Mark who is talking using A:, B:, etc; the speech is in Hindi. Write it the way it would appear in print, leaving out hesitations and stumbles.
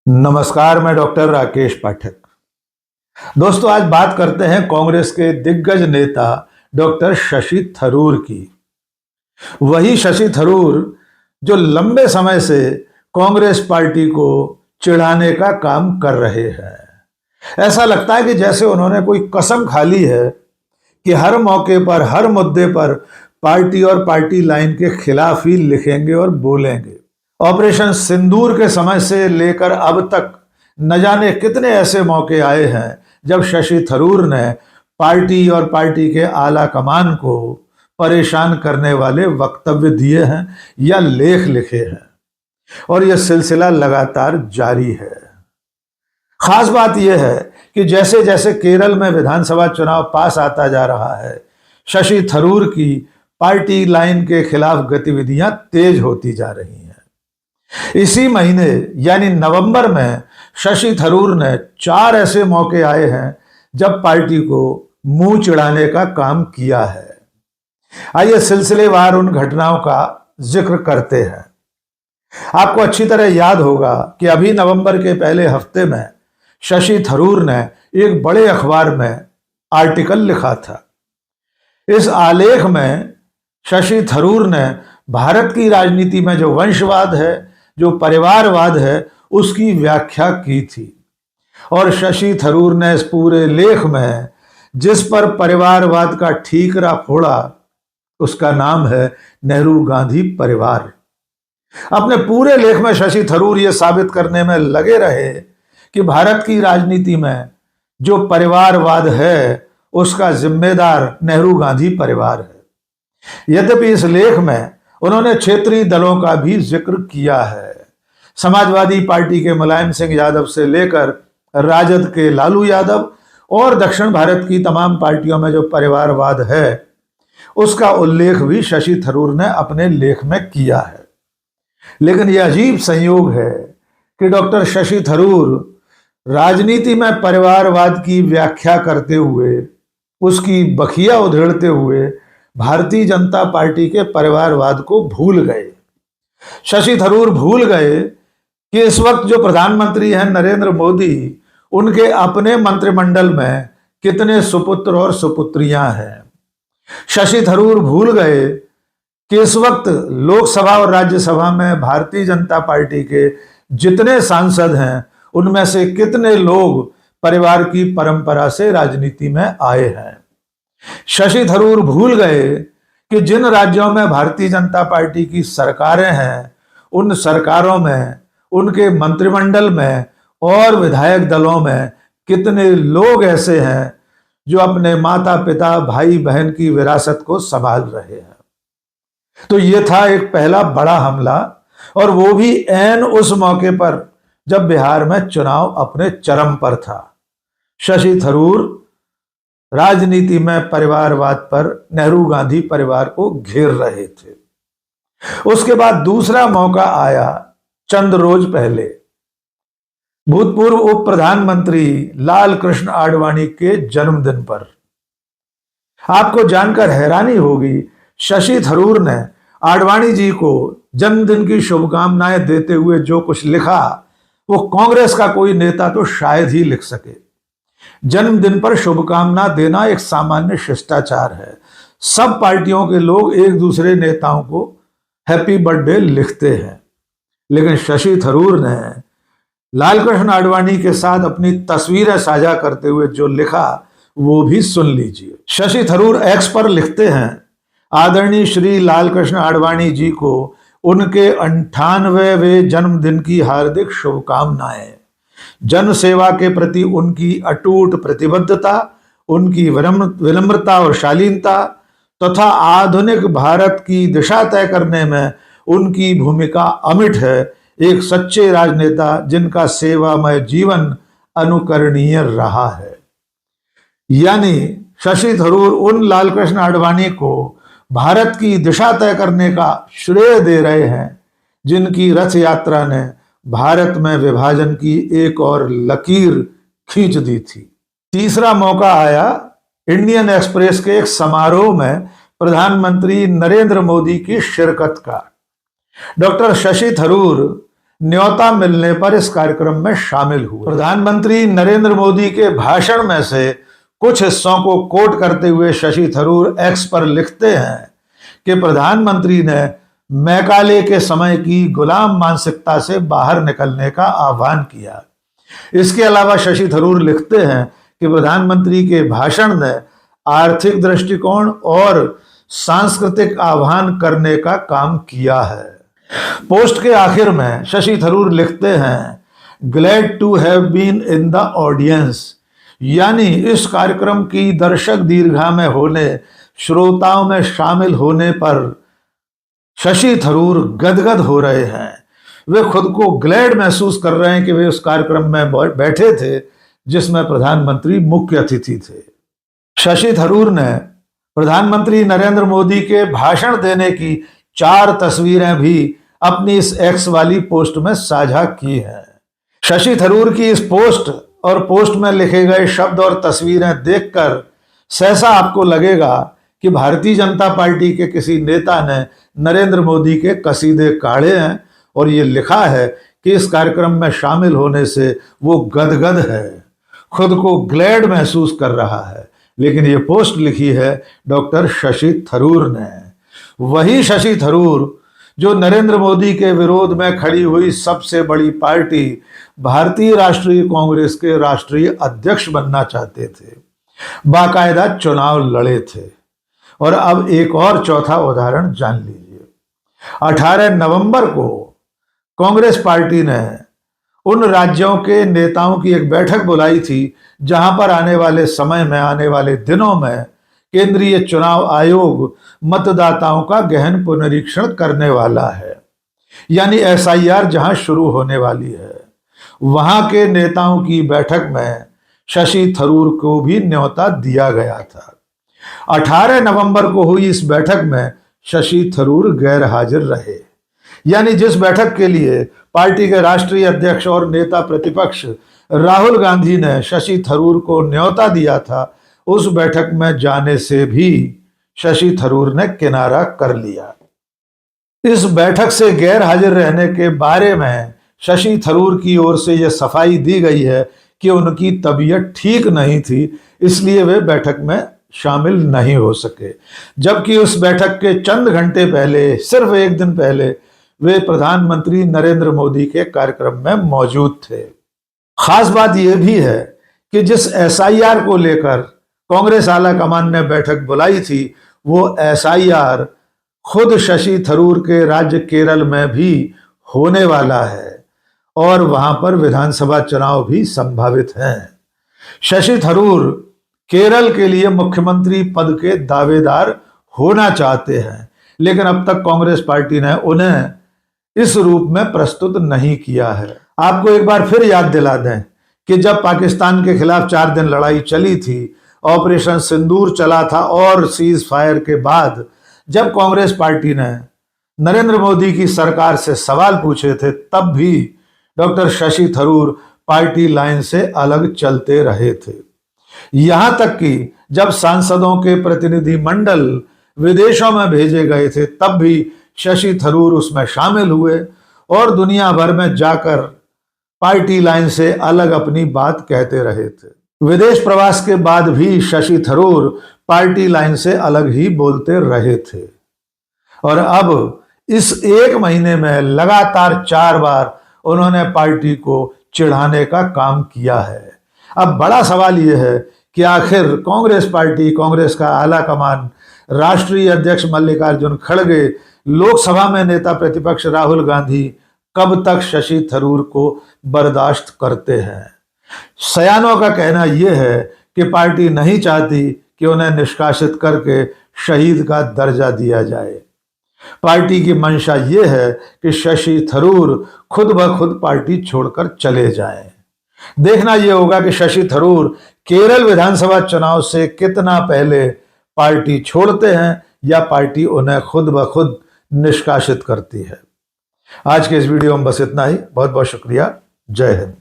A: नमस्कार, मैं डॉक्टर राकेश पाठक। दोस्तों, आज बात करते हैं कांग्रेस के दिग्गज नेता डॉक्टर शशि थरूर की। वही शशि थरूर जो लंबे समय से कांग्रेस पार्टी को चिढ़ाने का काम कर रहे हैं। ऐसा लगता है कि जैसे उन्होंने कोई कसम खा ली है कि हर मौके पर, हर मुद्दे पर पार्टी और पार्टी लाइन के खिलाफ ही लिखेंगे और बोलेंगे। ऑपरेशन सिंदूर के समय से लेकर अब तक न जाने कितने ऐसे मौके आए हैं जब शशि थरूर ने पार्टी और पार्टी के आला कमान को परेशान करने वाले वक्तव्य दिए हैं या लेख लिखे हैं, और यह सिलसिला लगातार जारी है। खास बात यह है कि जैसे जैसे केरल में विधानसभा चुनाव पास आता जा रहा है, शशि थरूर की पार्टी लाइन के खिलाफ गतिविधियां तेज होती जा रही हैं। इसी महीने यानी नवंबर में शशि थरूर ने 4 ऐसे मौके आए हैं जब पार्टी को मुंह चिढ़ाने का काम किया है। आइए सिलसिलेवार उन घटनाओं का जिक्र करते हैं। आपको अच्छी तरह याद होगा कि अभी नवंबर के पहले हफ्ते में शशि थरूर ने एक बड़े अखबार में आर्टिकल लिखा था। इस आलेख में शशि थरूर ने भारत की राजनीति में जो वंशवाद है, जो परिवारवाद है, उसकी व्याख्या की थी। और शशि थरूर ने इस पूरे लेख में जिस पर परिवारवाद का ठीकरा फोड़ा, उसका नाम है नेहरू गांधी परिवार। अपने पूरे लेख में शशि थरूर यह साबित करने में लगे रहे कि भारत की राजनीति में जो परिवारवाद है, उसका जिम्मेदार नेहरू गांधी परिवार है। यद्यपि इस लेख में उन्होंने क्षेत्रीय दलों का भी जिक्र किया है। समाजवादी पार्टी के मुलायम सिंह यादव से लेकर राजद के लालू यादव और दक्षिण भारत की तमाम पार्टियों में जो परिवारवाद है, उसका उल्लेख भी शशि थरूर ने अपने लेख में किया है। लेकिन यह अजीब संयोग है कि डॉक्टर शशि थरूर राजनीति में परिवारवाद की व्याख्या करते हुए, उसकी बखिया उधेड़ते हुए भारतीय जनता पार्टी के परिवारवाद को भूल गए। शशि थरूर भूल गए कि इस वक्त जो प्रधानमंत्री हैं नरेंद्र मोदी, उनके अपने मंत्रिमंडल में कितने सुपुत्र और सुपुत्रियां हैं। शशि थरूर भूल गए कि इस वक्त लोकसभा और राज्यसभा में भारतीय जनता पार्टी के जितने सांसद हैं, उनमें से कितने लोग परिवार की परंपरा से राजनीति में आए हैं। शशि थरूर भूल गए कि जिन राज्यों में भारतीय जनता पार्टी की सरकारें हैं, उन सरकारों में, उनके मंत्रिमंडल में और विधायक दलों में कितने लोग ऐसे हैं जो अपने माता पिता, भाई बहन की विरासत को संभाल रहे हैं। तो यह था एक पहला बड़ा हमला, और वो भी ऐन उस मौके पर जब बिहार में चुनाव अपने चरम पर था। शशि थरूर राजनीति में परिवारवाद पर नेहरू गांधी परिवार को घेर रहे थे। उसके बाद दूसरा मौका आया चंद रोज पहले, भूतपूर्व उप प्रधानमंत्री लाल कृष्ण आडवाणी के जन्मदिन पर। आपको जानकर हैरानी होगी, शशि थरूर ने आडवाणी जी को जन्मदिन की शुभकामनाएं देते हुए जो कुछ लिखा, वो कांग्रेस का कोई नेता तो शायद ही लिख सके। जन्मदिन पर शुभकामना देना एक सामान्य शिष्टाचार है। सब पार्टियों के लोग एक दूसरे नेताओं को हैप्पी बर्थडे लिखते हैं। लेकिन शशि थरूर ने लालकृष्ण आडवाणी के साथ अपनी तस्वीरें साझा करते हुए जो लिखा, वो भी सुन लीजिए। शशि थरूर एक्स पर लिखते हैं, आदरणीय श्री लालकृष्ण आडवाणी जी को उनके 98वें जन्मदिन की हार्दिक शुभकामनाएं। जन सेवा के प्रति उनकी अटूट प्रतिबद्धता, उनकी विनम्रता और शालीनता तथा आधुनिक भारत की दिशा तय करने में उनकी भूमिका अमिट है। एक सच्चे राजनेता जिनका सेवामय जीवन अनुकरणीय रहा है। यानी शशि थरूर उन लालकृष्ण आडवाणी को भारत की दिशा तय करने का श्रेय दे रहे हैं जिनकी रथ यात्रा ने भारत में विभाजन की एक और लकीर खींच दी थी। तीसरा मौका आया इंडियन एक्सप्रेस के एक समारोह में प्रधानमंत्री नरेंद्र मोदी की शिरकत का। डॉक्टर शशि थरूर न्योता मिलने पर इस कार्यक्रम में शामिल हुए। प्रधानमंत्री नरेंद्र मोदी के भाषण में से कुछ हिस्सों को कोट करते हुए शशि थरूर एक्स पर लिखते हैं कि प्रधानमंत्री ने मैकाले के समय की गुलाम मानसिकता से बाहर निकलने का आह्वान किया। इसके अलावा शशि थरूर लिखते हैं कि प्रधानमंत्री के भाषण ने आर्थिक दृष्टिकोण और सांस्कृतिक आह्वान करने का काम किया है। पोस्ट के आखिर में शशि थरूर लिखते हैं, glad to have been in the audience, यानी इस कार्यक्रम की दर्शक दीर्घा में होने, श्रोताओं में शामिल होने पर शशि थरूर गदगद हो रहे हैं। वे खुद को ग्लैड महसूस कर रहे हैं कि वे उस कार्यक्रम में बैठे थे जिसमें प्रधानमंत्री मुख्य अतिथि थे। शशि थरूर ने प्रधानमंत्री नरेंद्र मोदी के भाषण देने की 4 तस्वीरें भी अपनी इस एक्स वाली पोस्ट में साझा की हैं। शशि थरूर की इस पोस्ट और पोस्ट में लिखे गए शब्द और तस्वीरें देखकर सहसा आपको लगेगा कि भारतीय जनता पार्टी के किसी नेता ने नरेंद्र मोदी के कसीदे काढ़े हैं और ये लिखा है कि इस कार्यक्रम में शामिल होने से वो गदगद है, खुद को ग्लैड महसूस कर रहा है। लेकिन ये पोस्ट लिखी है डॉक्टर शशि थरूर ने। वही शशि थरूर जो नरेंद्र मोदी के विरोध में खड़ी हुई सबसे बड़ी पार्टी भारतीय राष्ट्रीय कांग्रेस के राष्ट्रीय अध्यक्ष बनना चाहते थे, बाकायदा चुनाव लड़े थे। और अब एक और चौथा उदाहरण जान लीजिए। 18 नवंबर को कांग्रेस पार्टी ने उन राज्यों के नेताओं की एक बैठक बुलाई थी जहां पर आने वाले समय में, आने वाले दिनों में केंद्रीय चुनाव आयोग मतदाताओं का गहन पुनरीक्षण करने वाला है, यानी एसआईआर जहां शुरू होने वाली है। वहां के नेताओं की बैठक में शशि थरूर को भी न्योता दिया गया था। 18 नवंबर को हुई इस बैठक में शशि थरूर गैर हाजिर रहे, यानी जिस बैठक के लिए पार्टी के राष्ट्रीय अध्यक्ष और नेता प्रतिपक्ष राहुल गांधी ने शशि थरूर को न्योता दिया था, उस बैठक में जाने से भी शशि थरूर ने किनारा कर लिया। इस बैठक से गैर हाजिर रहने के बारे में शशि थरूर की ओर से यह सफाई दी गई है कि उनकी तबीयत ठीक नहीं थी, इसलिए वे बैठक में शामिल नहीं हो सके। जबकि उस बैठक के चंद घंटे पहले, सिर्फ एक दिन पहले, वे प्रधानमंत्री नरेंद्र मोदी के कार्यक्रम में मौजूद थे। खास बात यह भी है कि जिस एसआईआर को लेकर कांग्रेस आला कमान ने बैठक बुलाई थी, वो एसआईआर खुद शशि थरूर के राज्य केरल में भी होने वाला है और वहां पर विधानसभा चुनाव भी संभावित हैं। शशि थरूर केरल के लिए मुख्यमंत्री पद के दावेदार होना चाहते हैं, लेकिन अब तक कांग्रेस पार्टी ने उन्हें इस रूप में प्रस्तुत नहीं किया है। आपको एक बार फिर याद दिला दें कि जब पाकिस्तान के खिलाफ 4 दिन लड़ाई चली थी, ऑपरेशन सिंदूर चला था और सीज फायर के बाद जब कांग्रेस पार्टी ने नरेंद्र मोदी की सरकार से सवाल पूछे थे, तब भी doctor Shashi Tharoor party line से अलग चलते रहे थे। यहां तक कि जब सांसदों के प्रतिनिधि मंडल विदेशों में भेजे गए थे, तब भी शशि थरूर उसमें शामिल हुए और दुनिया भर में जाकर पार्टी लाइन से अलग अपनी बात कहते रहे थे। विदेश प्रवास के बाद भी शशि थरूर पार्टी लाइन से अलग ही बोलते रहे थे और अब इस 1 महीने में लगातार 4 बार उन्होंने पार्टी को चिढ़ाने का काम किया है। अब बड़ा सवाल यह है कि आखिर कांग्रेस पार्टी, कांग्रेस का आला कमान, राष्ट्रीय अध्यक्ष मल्लिकार्जुन खड़गे, लोकसभा में नेता प्रतिपक्ष राहुल गांधी कब तक शशि थरूर को बर्दाश्त करते हैं। सयानों का कहना यह है कि पार्टी नहीं चाहती कि उन्हें निष्कासित करके शहीद का दर्जा दिया जाए। पार्टी की मंशा यह है कि शशि थरूर खुद ब खुद पार्टी छोड़कर चले जाएं। देखना यह होगा कि शशि थरूर केरल विधानसभा चुनाव से कितना पहले पार्टी छोड़ते हैं या पार्टी उन्हें खुद ब खुद निष्कासित करती है। आज के इस वीडियो में बस इतना ही। बहुत बहुत शुक्रिया। जय हिंद।